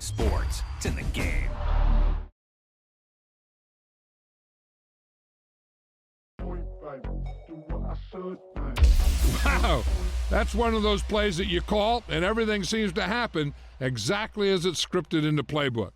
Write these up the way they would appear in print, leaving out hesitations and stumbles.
sports. It's in the game. Wow, that's one of those plays that you call, and everything seems to happen exactly as it's scripted in the playbook.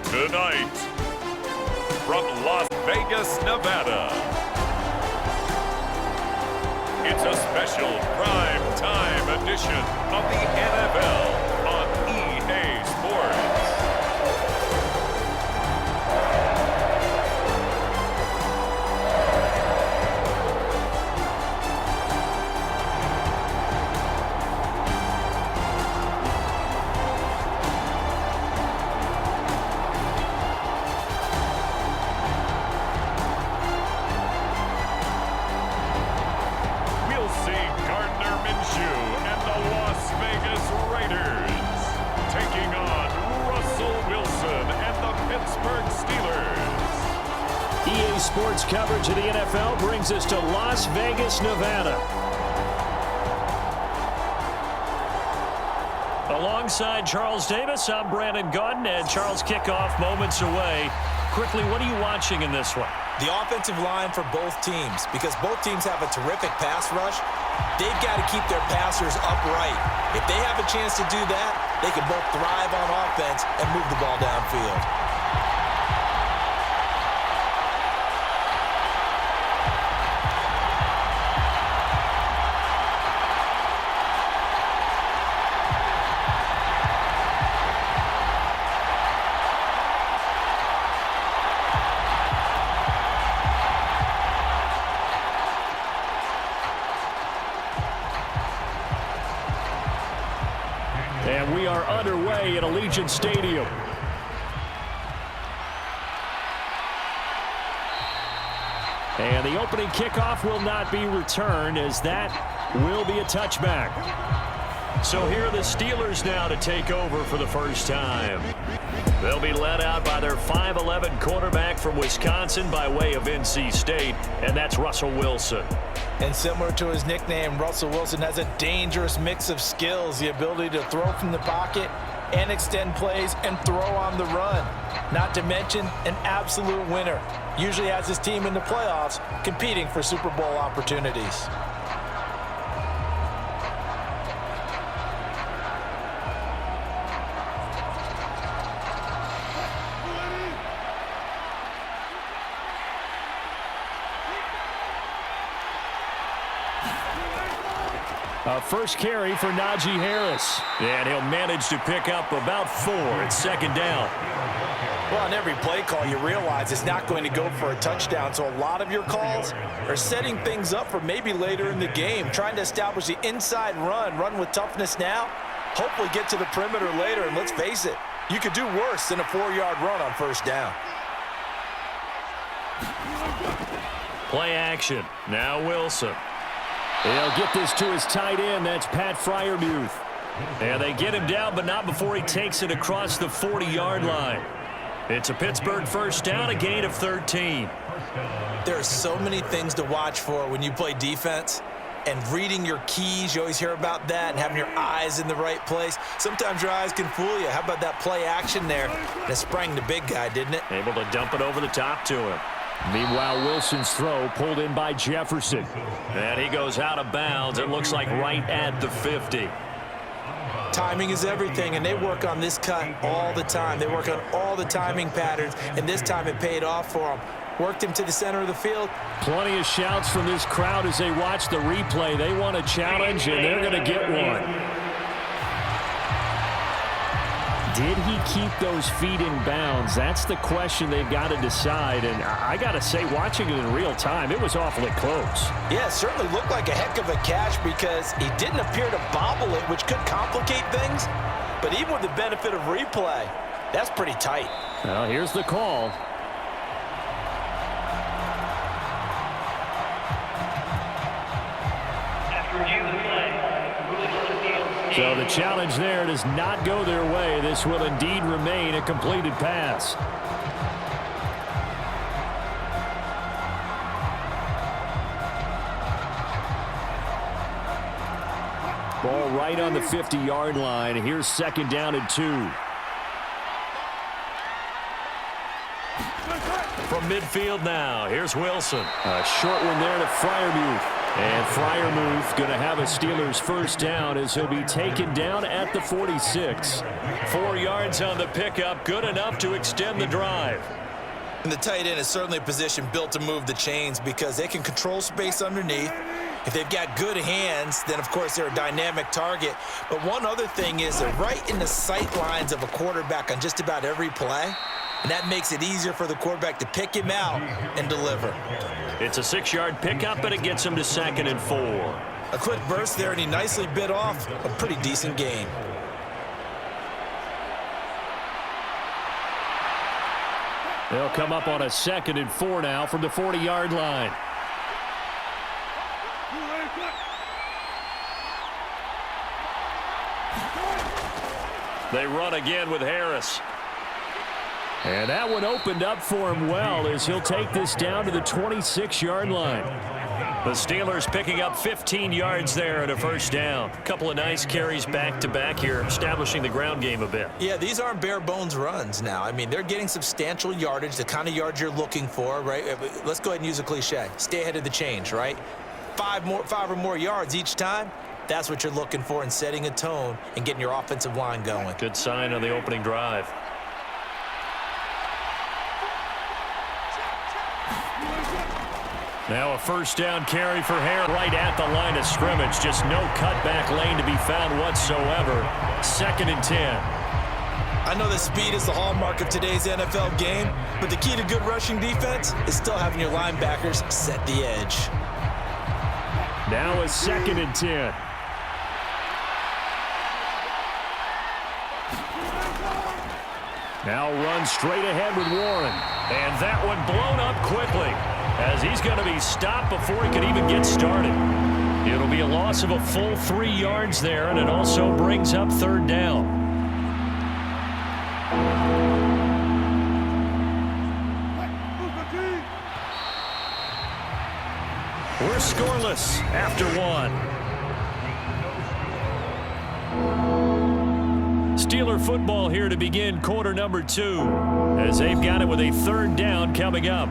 Tonight, from Las Vegas, Nevada, it's a special prime time edition of the NFL on EA Sports. Sports coverage of the NFL brings us to Las Vegas, Nevada. Alongside Charles Davis, I'm Brandon Gaudin, and Charles, kickoff moments away. Quickly, what are you watching in this one? The offensive line for both teams, because both teams have a terrific pass rush. They've got to keep their passers upright. If they have a chance to do that, they can both thrive on offense and move the ball downfield. And we are underway at Allegiant Stadium. And the opening kickoff will not be returned, as that will be a touchback. So here are the Steelers now to take over for the first time. They'll be led out by their 5'11" quarterback from Wisconsin by way of NC State, and that's Russell Wilson. And similar to his nickname, Russell Wilson has a dangerous mix of skills, the ability to throw from the pocket and extend plays and throw on the run. Not to mention an absolute winner. Usually has his team in the playoffs competing for Super Bowl opportunities. First carry for Najee Harris. And he'll manage to pick up about 4 at second down. Well, on every play call, you realize it's not going to go for a touchdown. So a lot of your calls are setting things up for maybe later in the game, trying to establish the inside run with toughness now, hopefully get to the perimeter later. And let's face it, you could do worse than a 4-yard run on first down. Play action. Now Wilson. They'll get this to his tight end. That's Pat Freiermuth. And they get him down, but not before he takes it across the 40-yard line. It's a Pittsburgh first down, a gain of 13. There are so many things to watch for when you play defense. And reading your keys, you always hear about that, and having your eyes in the right place. Sometimes your eyes can fool you. How about that play action there? And it sprang the big guy, didn't it? Able to dump it over the top to him. Meanwhile, Wilson's throw pulled in by Jefferson. And he goes out of bounds. It looks like right at the 50. Timing is everything, and they work on this cut all the time. They work on all the timing patterns, and this time it paid off for them. Worked him to the center of the field. Plenty of shouts from this crowd as they watch the replay. They want a challenge, and they're going to get one. Did he keep those feet in bounds? That's the question they've got to decide. And I got to say, watching it in real time, it was awfully close. Yeah, it certainly looked like a heck of a catch because he didn't appear to bobble it, which could complicate things. But even with the benefit of replay, that's pretty tight. Well, here's the call. So the challenge there does not go their way. This will indeed remain a completed pass. Ball right on the 50-yard line. Here's second down and 2. From midfield now, here's Wilson. A short one there to Freiermuth. And Freiermuth going to have a Steelers first down as he'll be taken down at the 46. 4 yards on the pickup, good enough to extend the drive. And the tight end is certainly a position built to move the chains because they can control space underneath. If they've got good hands, then of course they're a dynamic target. But one other thing is they're right in the sight lines of a quarterback on just about every play. And that makes it easier for the quarterback to pick him out and deliver. It's a 6-yard pickup, but it gets him to 2nd and 4. A quick burst there, and he nicely bit off a pretty decent gain. They'll come up on a 2nd and 4 now from the 40-yard line. They run again with Harris. And that one opened up for him well as he'll take this down to the 26-yard line. The Steelers picking up 15 yards there at a first down. A couple of nice carries back-to-back here, establishing the ground game a bit. Yeah, these aren't bare-bones runs now. I mean, they're getting substantial yardage, the kind of yards you're looking for, right? Let's go ahead and use a cliche. Stay ahead of the change, right? 5 or more yards each time. That's what you're looking for in setting a tone and getting your offensive line going. Good sign on the opening drive. Now a first down carry for Harris right at the line of scrimmage. Just no cutback lane to be found whatsoever. 2nd and 10. I know that speed is the hallmark of today's NFL game, but the key to good rushing defense is still having your linebackers set the edge. Now a 2nd and 10. Now run straight ahead with Warren. And that one blown up quickly, as he's going to be stopped before he can even get started. It'll be a loss of a full 3 yards there, and it also brings up 3rd down. We're scoreless after 1. Steeler football here to begin quarter number 2, as they've got it with a 3rd down coming up.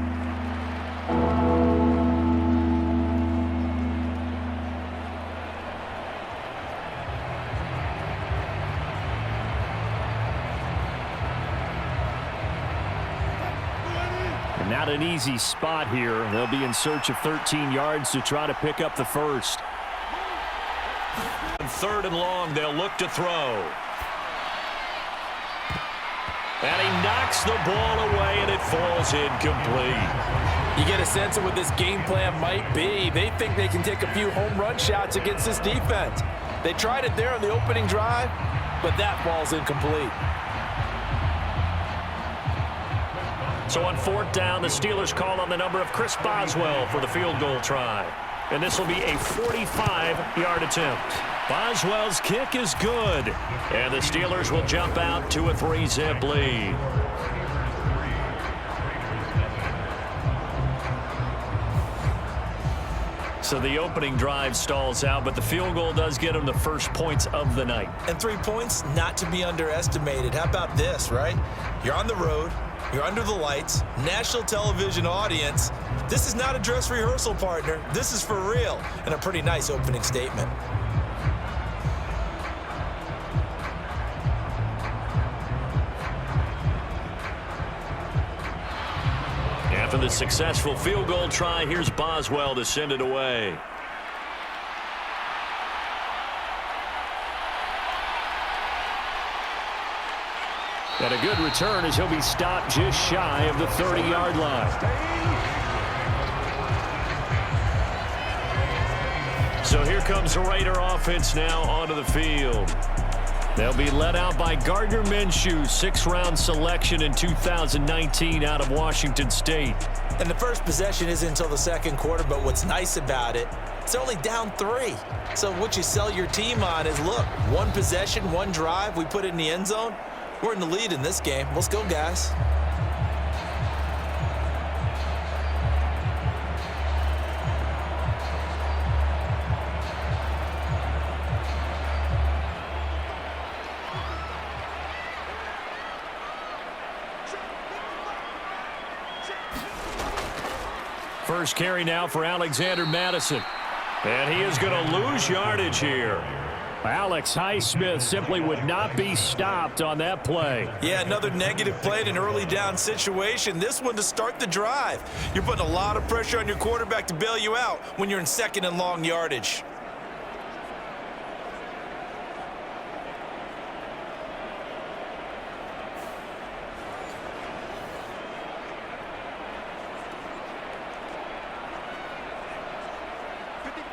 Not an easy spot here. They'll be in search of 13 yards to try to pick up the first. 3rd and long, they'll look to throw. And he knocks the ball away, and it falls incomplete. You get a sense of what this game plan might be. They think they can take a few home run shots against this defense. They tried it there on the opening drive, but that falls incomplete. So on 4th down, the Steelers call on the number of Chris Boswell for the field goal try. and this will be a 45-yard attempt. Boswell's kick is good, and the Steelers will jump out to a 3-zip lead. So the opening drive stalls out, but the field goal does get them the first points of the night. And 3 points, not to be underestimated. How about this, right? You're on the road. You're under the lights. National television audience. This is not a dress rehearsal, partner. This is for real. And a pretty nice opening statement. After the successful field goal try, here's Boswell to send it away. And a good return as he'll be stopped just shy of the 30-yard line. So here comes the Raider offense now onto the field. They'll be led out by Gardner Minshew, 6th-round selection in 2019 out of Washington State. And the first possession isn't until the second quarter, but what's nice about it, it's only down 3. So what you sell your team on is, look, 1 possession, 1 drive, we put it in the end zone. We're in the lead in this game. Let's go, guys. First carry now for Alexander Madison. And he is going to lose yardage here. Alex Highsmith simply would not be stopped on that play. Yeah, another negative play in an early down situation. This one to start the drive. You're putting a lot of pressure on your quarterback to bail you out when you're in 2nd and long yardage.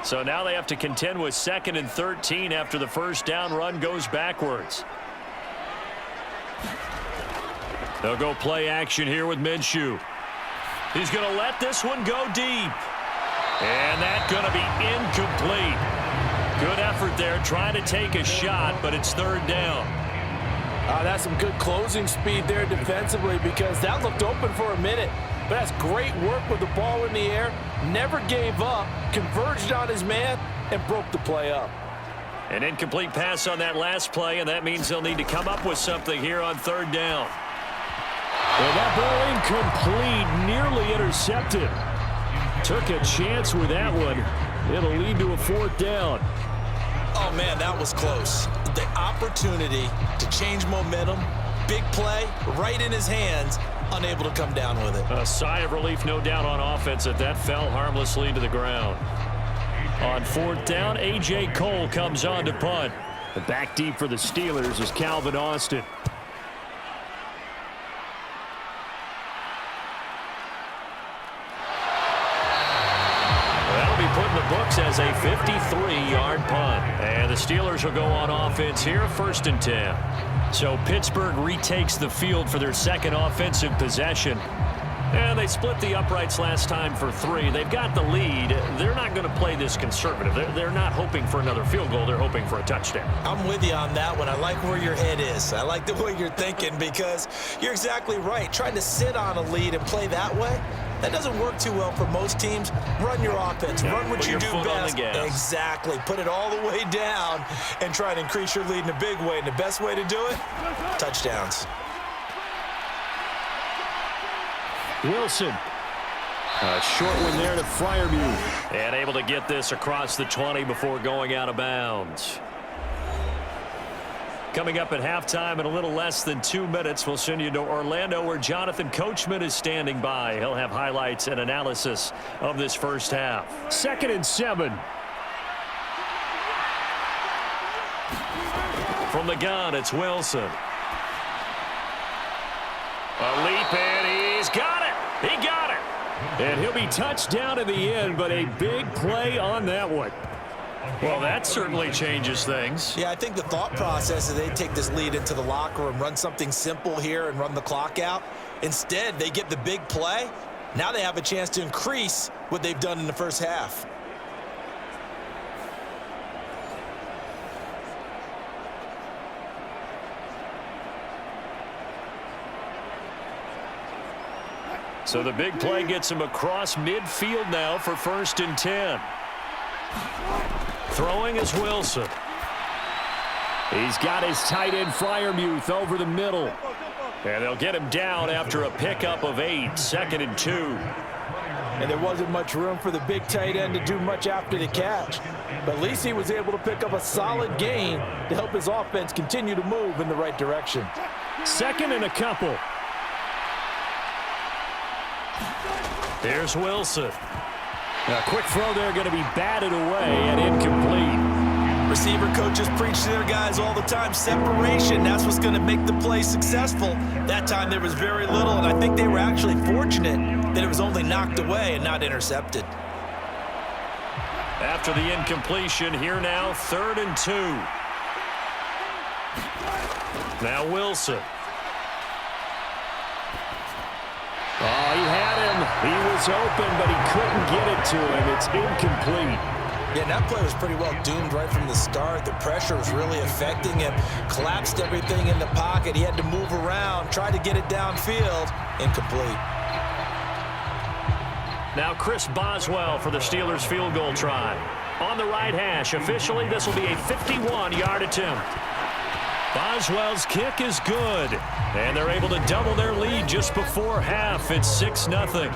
So now they have to contend with 2nd and 13 after the first down run goes backwards. They'll go play action here with Minshew. He's going to let this one go deep. And that's going to be incomplete. Good effort there trying to take a shot, but it's 3rd down. That's some good closing speed there defensively because that looked open for a minute. But that's great work with the ball in the air. Never gave up, converged on his man, and broke the play up. An incomplete pass on that last play, and that means they'll need to come up with something here on 3rd down. And that ball incomplete, nearly intercepted. Took a chance with that one. It'll lead to a 4th down. Oh, man, that was close. The opportunity to change momentum, big play, right in his hands, unable to come down with it. A sigh of relief, no doubt, on offense that fell harmlessly to the ground. On 4th down, A.J. Cole comes on to punt. The back deep for the Steelers is Calvin Austin. That'll be put in the books as a 53-yard punt. And the Steelers will go on offense here, 1st and 10. So Pittsburgh retakes the field for their 2nd offensive possession. And they split the uprights last time for 3. They've got the lead. They're not going to play this conservative. They're not hoping for another field goal. They're hoping for a touchdown. I'm with you on that one. I like where your head is. I like the way you're thinking because you're exactly right. Trying to sit on a lead and play that way, that doesn't work too well for most teams. Run your offense. Run what you do best. Exactly. Put it all the way down and try to increase your lead in a big way. And the best way to do it, touchdowns. Wilson. A short one there to Freiermuth. And able to get this across the 20 before going out of bounds. Coming up at halftime in a little less than 2 minutes, we'll send you to Orlando where Jonathan Coachman is standing by. He'll have highlights and analysis of this first half. 2nd and 7. From the gun, it's Wilson. A leap, and he's got it. He got it. And he'll be touched down in the end, but a big play on that one. Well, that certainly changes things. Yeah, I think the thought process is they take this lead into the locker room, run something simple here and run the clock out. Instead, they get the big play. Now they have a chance to increase what they've done in the first half. So the big play gets him across midfield now for 1st and 10. Throwing is Wilson. He's got his tight end Freiermuth over the middle. And they'll get him down after a pickup of 8, 2nd and 2. And there wasn't much room for the big tight end to do much after the catch. But at least he was able to pick up a solid gain to help his offense continue to move in the right direction. 2nd and a couple. Here's Wilson. A quick throw there going to be batted away and incomplete. Receiver coaches preach to their guys all the time. Separation, that's what's going to make the play successful. That time there was very little, and I think they were actually fortunate that it was only knocked away and not intercepted. After the incompletion, here now, 3rd and 2. Now Wilson. Oh, he had him. He was open, but he couldn't get it to him. It's incomplete. Yeah, that play was pretty well doomed right from the start. The pressure was really affecting him. Collapsed everything in the pocket. He had to move around, try to get it downfield. Incomplete. Now Chris Boswell for the Steelers field goal try. On the right hash, officially this will be a 51-yard attempt. Boswell's kick is good. And they're able to double their lead just before half. It's 6-0.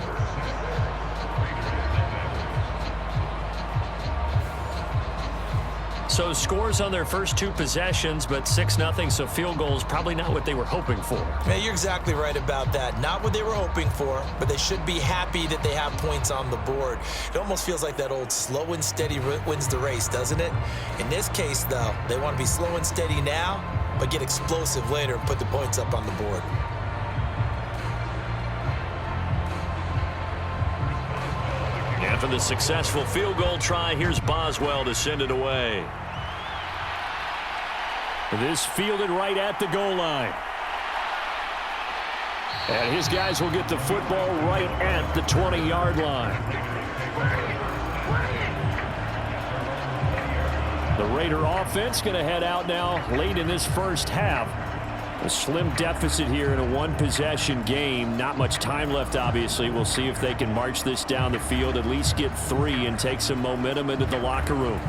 So scores on their first 2 possessions, but 6-0, so field goals probably not what they were hoping for. Yeah, you're exactly right about that. Not what they were hoping for, but they should be happy that they have points on the board. It almost feels like that old slow and steady wins the race, doesn't it? In this case, though, they want to be slow and steady now, but get explosive later and put the points up on the board. After the successful field goal try, here's Boswell to send it away. This fielded right at the goal line. And his guys will get the football right at the 20-yard line. The Raider offense going to head out now late in this first half. A slim deficit here in a 1-possession game. Not much time left, obviously. We'll see if they can march this down the field, at least get 3 and take some momentum into the locker room.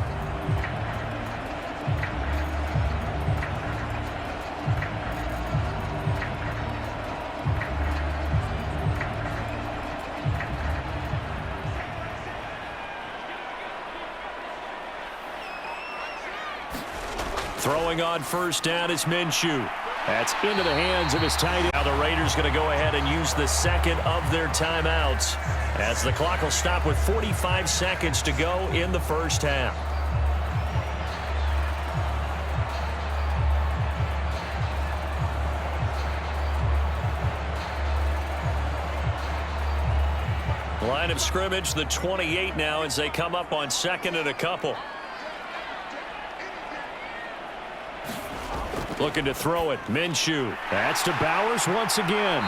Throwing on first down is Minshew. That's into the hands of his tight end. Now the Raiders going to go ahead and use the second of their timeouts as the clock will stop with 45 seconds to go in the first half. Line of scrimmage, the 28 now as they come up on 2nd and a couple. Looking to throw it. Minshew. That's to Bowers once again.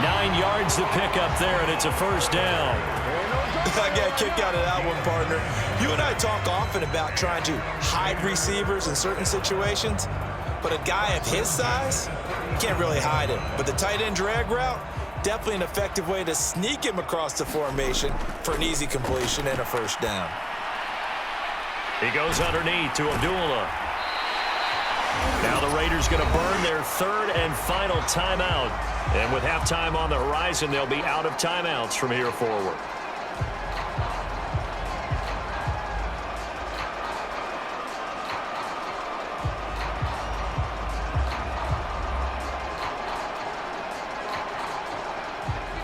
9 yards to pick up there, and it's a first down. I got a kick out of that one, partner. You and I talk often about trying to hide receivers in certain situations, but a guy of his size, you can't really hide him. But the tight end drag route, definitely an effective way to sneak him across the formation for an easy completion and a first down. He goes underneath to Abdullah. Now the Raiders going to burn their 3rd and final timeout. And with halftime on the horizon, they'll be out of timeouts from here forward.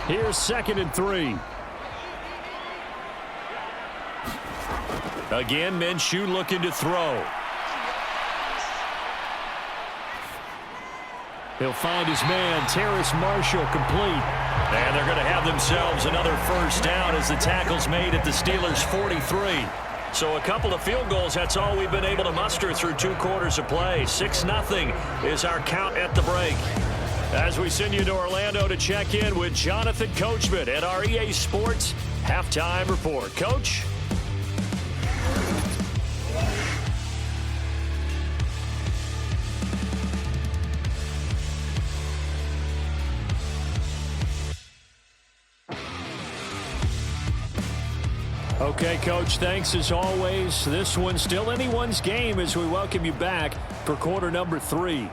Here's 2nd and 3. Again, Minshew looking to throw. He'll find his man, Terrace Marshall, complete. And they're going to have themselves another first down as the tackle's made at the Steelers' 43. So a couple of field goals, that's all we've been able to muster through 2 quarters of play. 6-0 is our count at the break. As we send you to Orlando to check in with Jonathan Coachman at our EA Sports Halftime Report. Coach? Okay, Coach, thanks as always. This one's still anyone's game as we welcome you back for quarter number 3.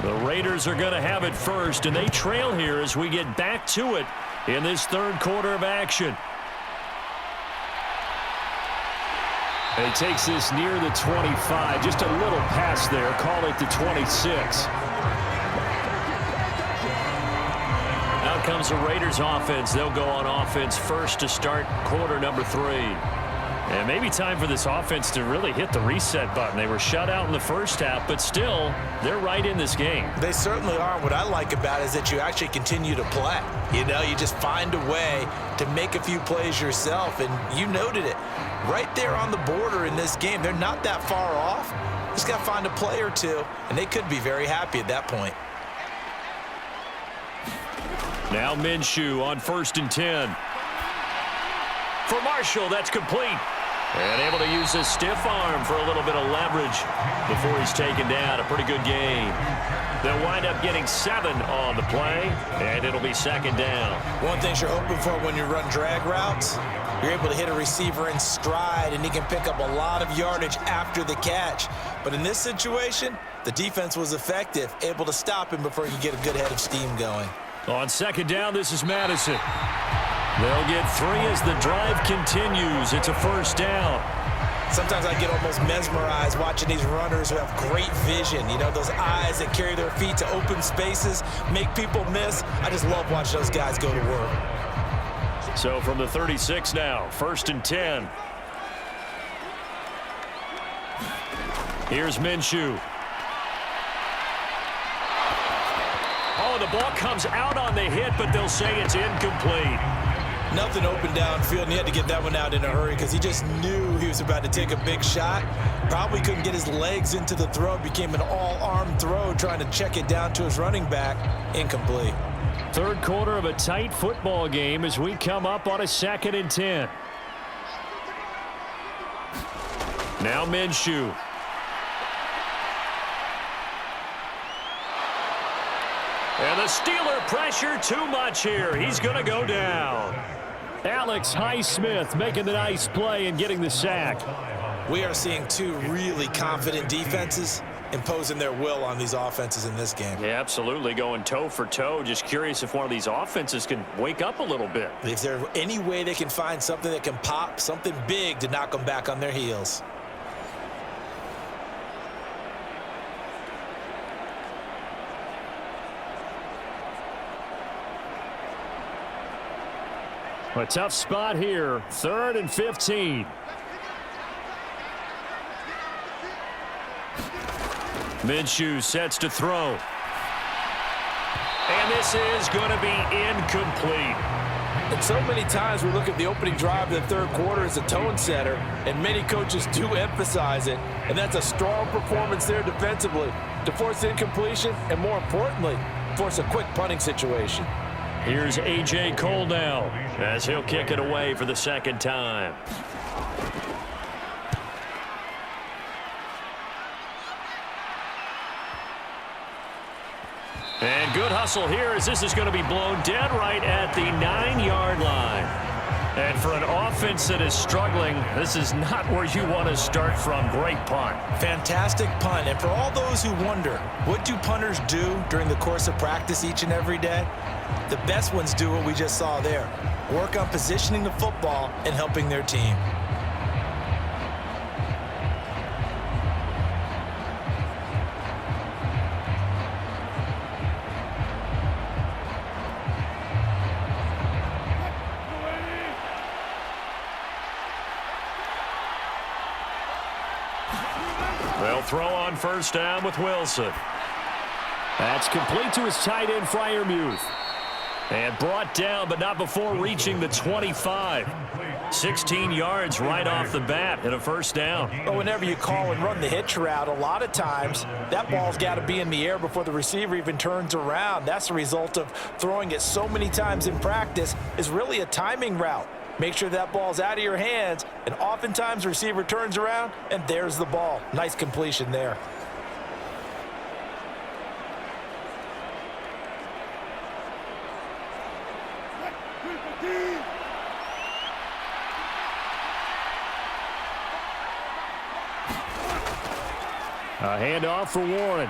The Raiders are going to have it first, and they trail here as we get back to it in this third quarter of action. And he takes this near the 25. Just a little pass there. Call it the 26. Out comes the Raiders offense. They'll go on offense first to start quarter number 3. And maybe time for this offense to really hit the reset button. They were shut out in the first half, but still, they're right in this game. They certainly are. What I like about it is that you actually continue to play. You know, you just find a way to make a few plays yourself, and you noted it. Right there on the border in this game, they're not that far off. Just got to find a play or two, and they could be very happy at that point. Now Minshew on 1st and 10. For Marshall, that's complete. And able to use his stiff arm for a little bit of leverage before he's taken down. A pretty good game. They'll wind up getting 7 on the play, and it'll be 2nd down. One thing you're hoping for when you run drag routes, you're able to hit a receiver in stride, and he can pick up a lot of yardage after the catch. But in this situation, the defense was effective, able to stop him before he could get a good head of steam going. On 2nd down, this is Madison. They'll get 3 as the drive continues. It's a 1st down. Sometimes I get almost mesmerized watching these runners who have great vision. You know, those eyes that carry their feet to open spaces, make people miss. I just love watching those guys go to work. So from the 36 now, 1st and 10. Here's Minshew. Oh, the ball comes out on the hit, but they'll say it's incomplete. Nothing open downfield, and he had to get that one out in a hurry because he just knew he was about to take a big shot. Probably couldn't get his legs into the throw. Became an all-arm throw, trying to check it down to his running back. Incomplete. Third quarter of a tight football game as we come up on a 2nd and 10. Now Minshew. And the Steeler pressure too much here. He's going to go down. Alex Highsmith making the nice play and getting the sack. We are seeing 2 really confident defenses imposing their will on these offenses in this game. Yeah, absolutely. Going toe for toe. Just curious if one of these offenses can wake up a little bit. If there's any way they can find something that can pop, something big to knock them back on their heels. A tough spot here. 3rd and 15. Minshew sets to throw. And this is going to be incomplete. And so many times we look at the opening drive of the third quarter as a tone setter, and many coaches do emphasize it. And that's a strong performance there defensively to force incompletion and, more importantly, force a quick punting situation. Here's A.J. Cole now as he'll kick it away for the 2nd time. And good hustle here as this is going to be blown dead right at the 9-yard line. And for an offense that is struggling, this is not where you want to start from. Great punt. Fantastic punt. And for all those who wonder, what do punters do during the course of practice each and every day? The best ones do what we just saw there. Work on positioning the football and helping their team. They'll throw on 1st down with Wilson. That's complete to his tight end, Freiermuth. And brought down, but not before reaching the 25. 16 yards right off the bat and a first down. But whenever you call and run the hitch route, a lot of times that ball's got to be in the air before the receiver even turns around. That's the result of throwing it so many times in practice is really a timing route. Make sure that ball's out of your hands, and oftentimes the receiver turns around, and there's the ball. Nice completion there. A handoff for Warren.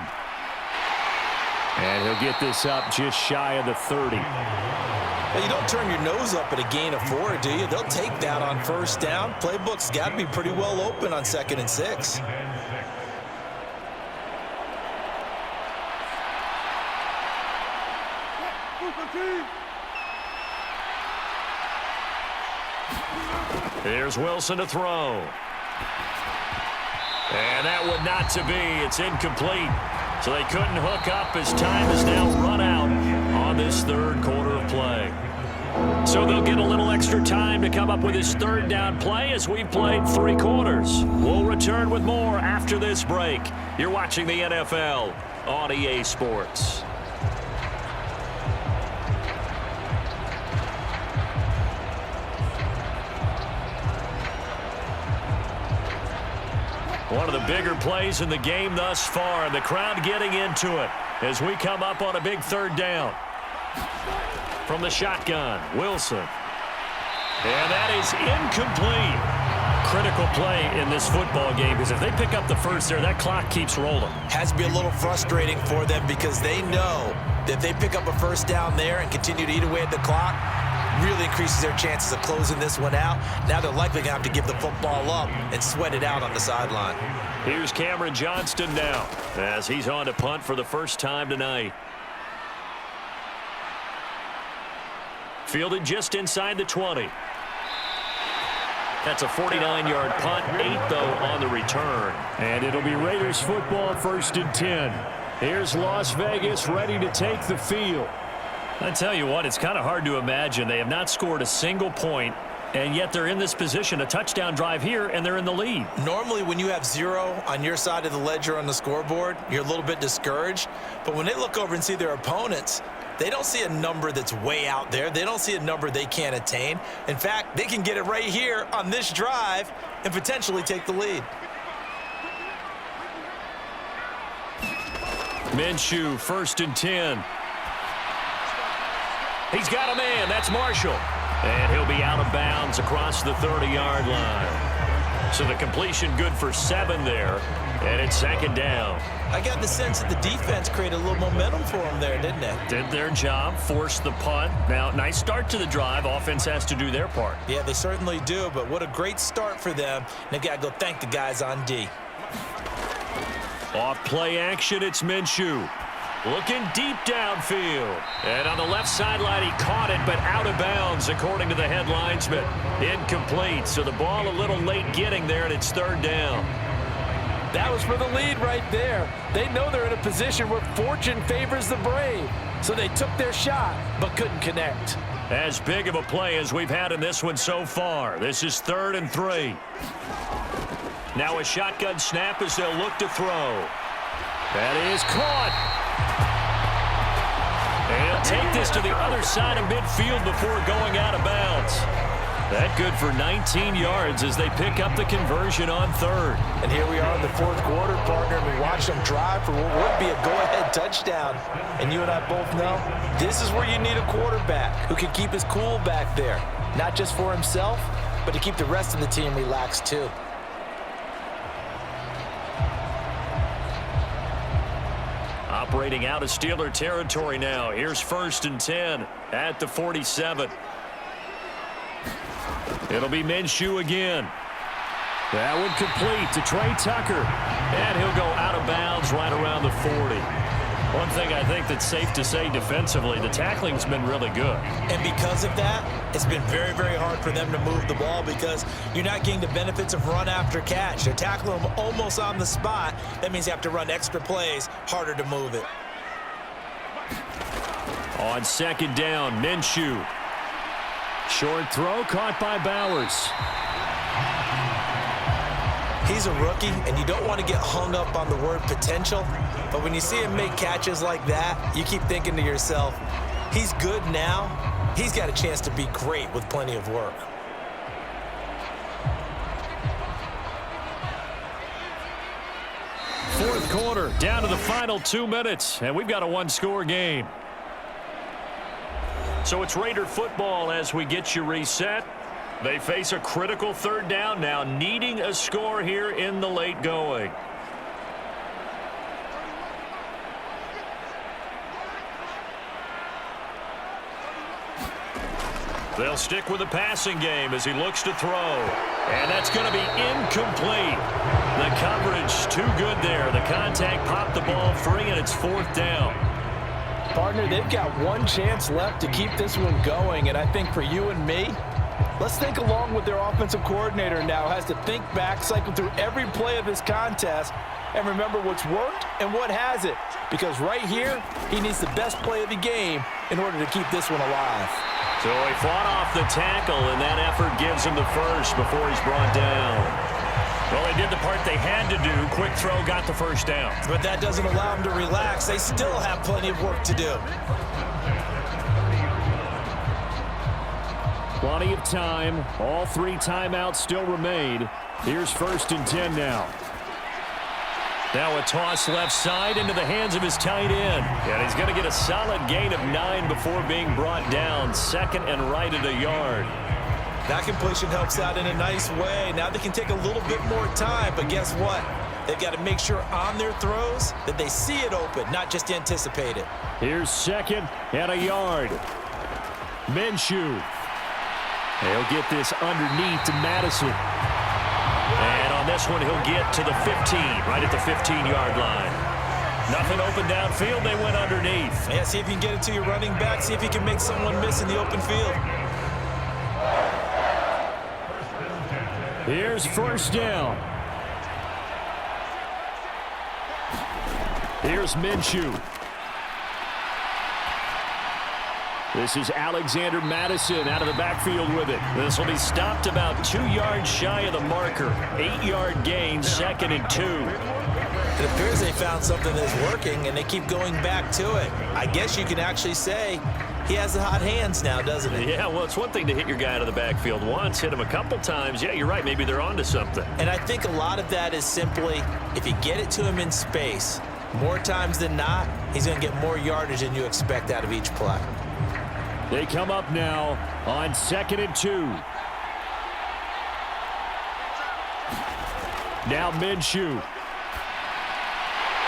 And he'll get this up just shy of the 30. Well, you don't turn your nose up at a gain of 4, do you? They'll take that on first down. Playbook's got to be pretty well open on 2nd and 6. Here's Wilson to throw. And that would not to be. It's incomplete. So they couldn't hook up as time is now run out on this third quarter of play. So they'll get a little extra time to come up with his third down play as we've played 3 quarters. We'll return with more after this break. You're watching the NFL on EA Sports. One of the bigger plays in the game thus far, and the crowd getting into it as we come up on a big third down. From the shotgun, Wilson. And that is incomplete. Critical play in this football game, because if they pick up the first there, that clock keeps rolling. Has to be a little frustrating for them because they know that if they pick up a first down there and continue to eat away at the clock, really increases their chances of closing this one out. Now they're likely going to have to give the football up and sweat it out on the sideline. Here's Cameron Johnston now as he's on to punt for the first time tonight. Fielded just inside the 20. That's a 49-yard punt, 8 though on the return. And it'll be Raiders football, 1st and 10. Here's Las Vegas ready to take the field. I tell you what, it's kind of hard to imagine. They have not scored a single point, and yet they're in this position, a touchdown drive here, and they're in the lead. Normally, when you have 0 on your side of the ledger on the scoreboard, you're a little bit discouraged. But when they look over and see their opponents, they don't see a number that's way out there. They don't see a number they can't attain. In fact, they can get it right here on this drive and potentially take the lead. Minshew, 1st and 10. He's got a man. That's Marshall. And he'll be out of bounds across the 30-yard line. So the completion good for 7 there. And it's 2nd down. I got the sense that the defense created a little momentum for them there, didn't it? Did their job, forced the punt. Now, nice start to the drive. Offense has to do their part. Yeah, they certainly do, but what a great start for them. And they got to go thank the guys on D. Off play action, it's Minshew. Looking deep downfield. And on the left sideline, he caught it, but out of bounds, according to the head linesman. Incomplete. So the ball a little late getting there, and it's 3rd down. That was for the lead right there. They know they're in a position where fortune favors the brave. So they took their shot, but couldn't connect. As big of a play as we've had in this one so far. This is 3rd and 3. Now a shotgun snap as they'll look to throw. That is caught. And he'll take this to the other side of midfield before going out of bounds. That good for 19 yards as they pick up the conversion on 3rd. And here we are in the 4th quarter, partner. We watched them drive for what would be a go-ahead touchdown. And you and I both know this is where you need a quarterback who can keep his cool back there. Not just for himself, but to keep the rest of the team relaxed too. Operating out of Steeler territory now. Here's 1st and 10 at the 47. It'll be Minshew again. That one complete to Trey Tucker. And he'll go out of bounds right around the 40. One thing I think that's safe to say defensively, the tackling's been really good. And because of that, it's been very, very hard for them to move the ball because you're not getting the benefits of run after catch. They're tackling them almost on the spot. That means you have to run extra plays, harder to move it. On second down, Minshew. Short throw caught by Bowers. He's a rookie, and you don't want to get hung up on the word potential. But when you see him make catches like that, you keep thinking to yourself, he's good now. He's got a chance to be great with plenty of work. Fourth quarter, down to the final 2 minutes, and we've got a one-score game. So it's Raider football as we get you reset. They face a critical third down now, needing a score here in the late going. They'll stick with the passing game as he looks to throw. And that's going to be incomplete. The coverage too good there. The contact popped the ball free, and it's fourth down. Partner, they've got one chance left to keep this one going, and I think for you and me, let's think along with their offensive coordinator now. Has to think back, cycle through every play of this contest, and remember what's worked and what hasn't. Because right here, he needs the best play of the game in order to keep this one alive. So he fought off the tackle, and that effort gives him the first before he's brought down. Well, they did the part they had to do. Quick throw, got the first down. But that doesn't allow them to relax. They still have plenty of work to do. Plenty of time. All 3 timeouts still remain. Here's 1st and 10 now. Now a toss left side into the hands of his tight end. And he's going to get a solid gain of 9 before being brought down. Second and right at a yard. That completion helps out in a nice way. Now they can take a little bit more time, but guess what? They've got to make sure on their throws that they see it open, not just anticipate it. Here's second and a yard. Minshew. He'll get this underneath to Madison. And on this one, he'll get to the 15, right at the 15-yard line. Nothing open downfield. They went underneath. Yeah, see if you can get it to your running back. See if you can make someone miss in the open field. Here's first down. Here's Minshew. This is Alexander Madison out of the backfield with it. This will be stopped about 2 yards shy of the marker. 8-yard gain, 2nd and 2. It appears they found something that's working, and they keep going back to it. I guess you can actually say he has the hot hands now, doesn't he? Yeah, well, it's one thing to hit your guy out of the backfield once, hit him a couple times. Yeah, you're right. Maybe they're onto something. And I think a lot of that is simply if you get it to him in space, more times than not, he's going to get more yardage than you expect out of each play. They come up now on 2nd and 2. Now Minshew.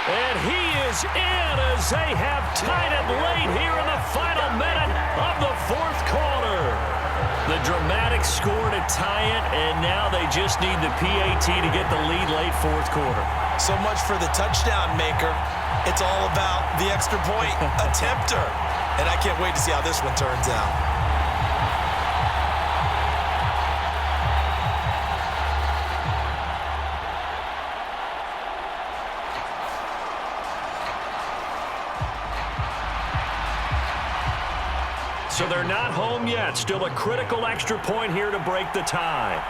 And he is in as they have tied it late here in the final minute of the fourth quarter. The dramatic score to tie it, and now they just need the PAT to get the lead late fourth quarter. So much for the touchdown maker. It's all about the extra point attempter. And I can't wait to see how this one turns out. So they're not home yet. Still a critical extra point here to break the tie.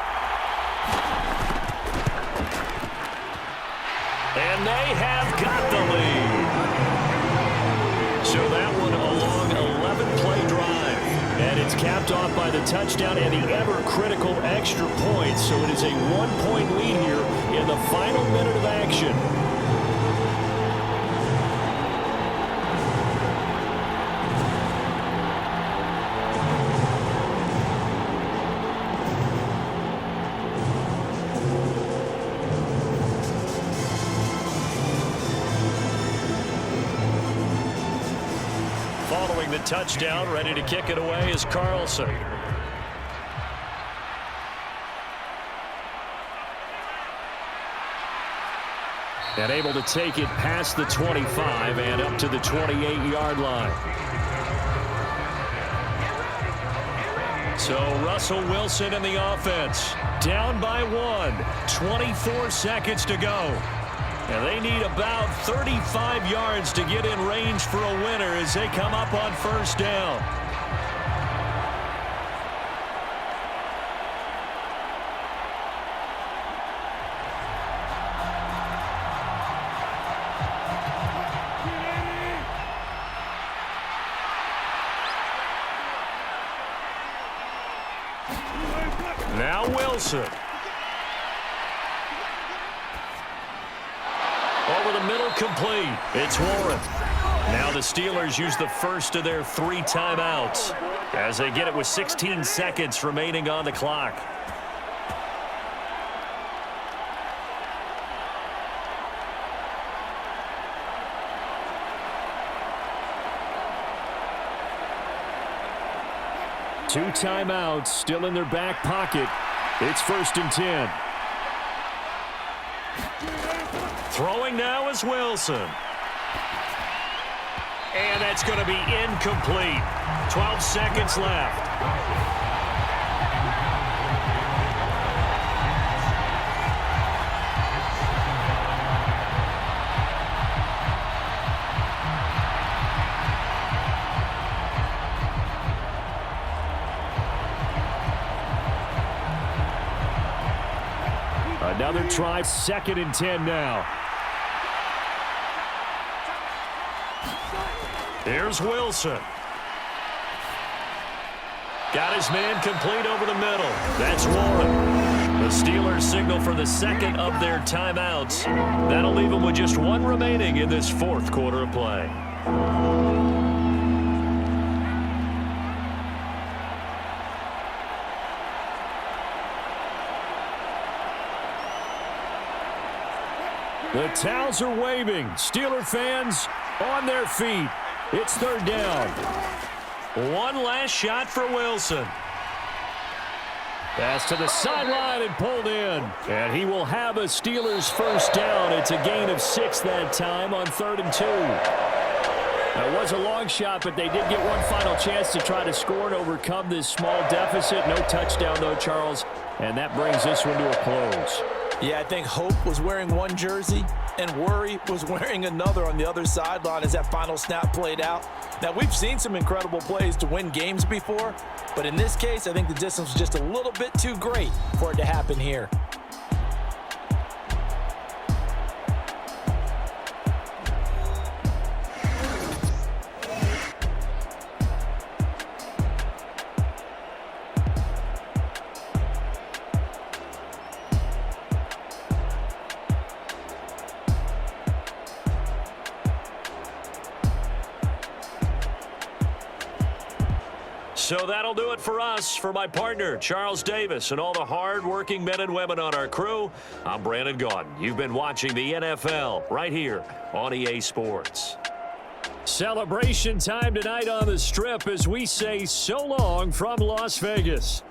And they have got the lead. So that one a long 11-play drive. And it's capped off by the touchdown and the ever-critical extra point. So it is a 1-point lead here in the final minute of action. Following the touchdown, ready to kick it away is Carlson. And able to take it past the 25 and up to the 28-yard line. So Russell Wilson and the offense down by 1. 24 seconds to go. And they need about 35 yards to get in range for a winner as they come up on first down. Now Wilson. Over the middle, complete. It's Warren. Now the Steelers use the first of their 3 timeouts as they get it with 16 seconds remaining on the clock. Two timeouts still in their back pocket. It's 1st and 10. Throwing now is Wilson. And that's going to be incomplete. 12 seconds left. Another try, 2nd and 10 now. Here's Wilson. Got his man complete over the middle. That's Warren. The Steelers signal for the second of their timeouts. That'll leave them with just 1 remaining in this 4th quarter of play. The towels are waving. Steeler fans on their feet. It's 3rd down. One last shot for Wilson. Pass to the sideline and pulled in. And he will have a Steelers first down. It's a gain of 6 that time on 3rd and 2. That was a long shot, but they did get one final chance to try to score and overcome this small deficit. No touchdown, though, Charles. And that brings this one to a close. Yeah, I think Hope was wearing one jersey and Worry was wearing another on the other sideline as that final snap played out. Now, we've seen some incredible plays to win games before, but in this case, I think the distance was just a little bit too great for it to happen here. So that'll do it for us. For my partner, Charles Davis, and all the hard-working men and women on our crew, I'm Brandon Gaudin. You've been watching the NFL right here on EA Sports. Celebration time tonight on the Strip as we say so long from Las Vegas.